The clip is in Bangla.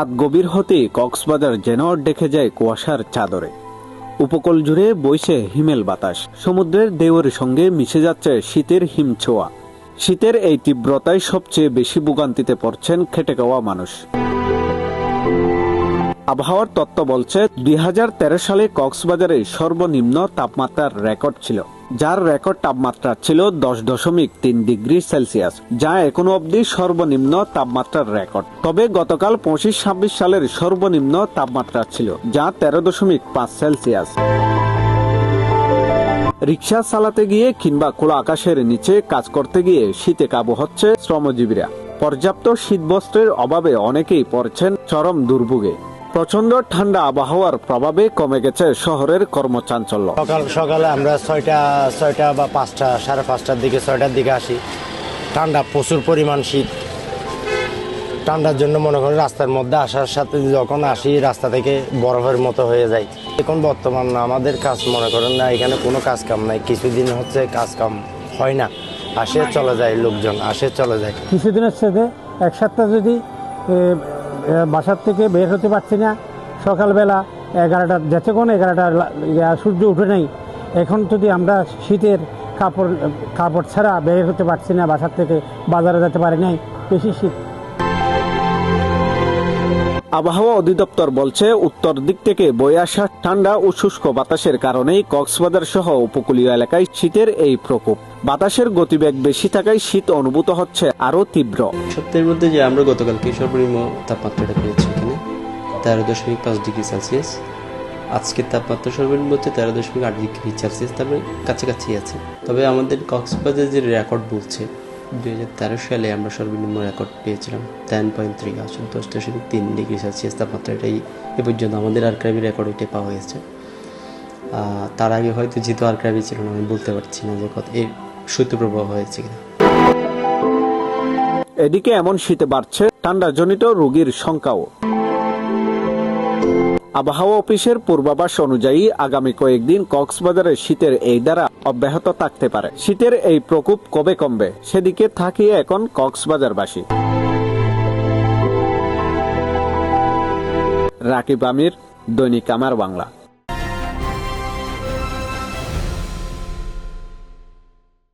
রাত গভীর হতেই কক্সবাজার যেন ডেকে যায় কুয়াশার চাদরে। উপকূল জুড়ে বইছে হিমেল বাতাস, সমুদ্রের ঢেউয়ের সঙ্গে মিশে যাচ্ছে শীতের হিমছোঁয়া। শীতের এই তীব্রতায় সবচেয়ে বেশি ভোগান্তিতে পড়ছেন খেটে খাওয়া মানুষ। আবহাওয়ার তত্ত্ব বলছে 2013 সালে কক্সবাজারে সর্বনিম্ন তাপমাত্রার রেকর্ড ছিল, যার রেকর্ড তাপমাত্রা ছিল 10.3 ডিগ্রি সেলসিয়াস, যা এখনো অবধি সর্বনিম্ন তাপমাত্রার রেকর্ড। তবে গতকাল 25-26 সালের সর্বনিম্ন তাপমাত্রা ছিল, যা 13.5 সেলসিয়াস। রিক্সা চালাতে গিয়ে কিংবা খোলা আকাশের নিচে কাজ করতে গিয়ে শীতে কাবু হচ্ছে শ্রমজীবীরা। পর্যাপ্ত শীতবস্ত্রের অভাবে অনেকেই পড়ছেন চরম দুর্ভোগে। প্রচন্ড ঠান্ডা আবহাওয়ার প্রভাবে কমে গেছে শহরের কর্মচাঞ্চল্য। সকালে আমরা 6টা বা 5টা, 5:30 দিকে 6টার দিকে আসি। ঠান্ডা, প্রচুর পরিমাণ শীত। ঠান্ডার জন্য মনে করেন রাস্তার মধ্যে আসার সাথে যখন আসি রাস্তা থেকে বরফের মতো হয়ে যায়। এখন বর্তমান আমাদের কাজ মনে করেন না, এখানে কোনো কাজ কাম নাই। কিছুদিন হচ্ছে কাজ কাম হয় না, আসে চলে যায়, লোকজন আসে চলে যায়। কিছুদিনের সাথে এক সপ্তাহ যদি বাসার থেকে বের হতে পারছি না, সকালবেলা 11টা, যতক্ষণ 11টা সূর্য উঠে নেই, এখন যদি আমরা শীতের কাপড় ছাড়া বের হতে পারছি না, বাসার থেকে বাজারে যেতে পারি নাই, বেশি শীত। আবহাওয়া অধিদপ্তর বলছে উত্তর দিক থেকে বয়ে আসা ঠান্ডা ও শুষ্ক বাতাসের কারণেই কক্সবাজার সহ উপকূলীয় এলাকায় শীতের এই প্রকোপ। বাতাসের গতিবেগ বেশি থাকায় শীত অনুভূত হচ্ছে আরো তীব্র। সপ্তাহের মধ্যে যে আমরা গতকালকে সর্বনিম্ন তাপমাত্রাটা পেয়েছি এখানে 13.5 ডিগ্রি সেলসিয়াস। আজকের তাপমাত্রা সর্বনিম্ন হচ্ছে 13.8 ডিগ্রি সেলসিয়াস, তারপরে কাছাকাছি আছে। তবে আমাদের কক্সবাজার যে রেকর্ড বলছে 2013 সালে আমরা সর্বনিম্ন রেকর্ড পেয়েছিলাম 10.3, আসলে 10.3 ডিগ্রি সেলসিয়াস তাপমাত্রা। এটাই এ পর্যন্ত আমাদের আর্কাইভি রেকর্ড এটাই পাওয়া গেছে। তার আগে হয়তো যেহেতু আর্কাইভি ছিল না, আমি বলতে পারছি না যে কত এর শৈত্যপ্রবাহ হয়েছে কিনা। এদিকে এমন শীতে বাড়ছে ঠান্ডাজনিত রোগীর সংখ্যাও। আবহাওয়া অফিসের পূর্বাভাস অনুযায়ী আগামী কয়েকদিন কক্সবাজারের শীতের এই ধারা অব্যাহত থাকতে পারে। শীতের এই প্রকোপ কবে কমবে সেদিকে তাকিয়ে এখন কক্সবাজারবাসী। রাকিব আমির, দৈনিক আমার বাংলা।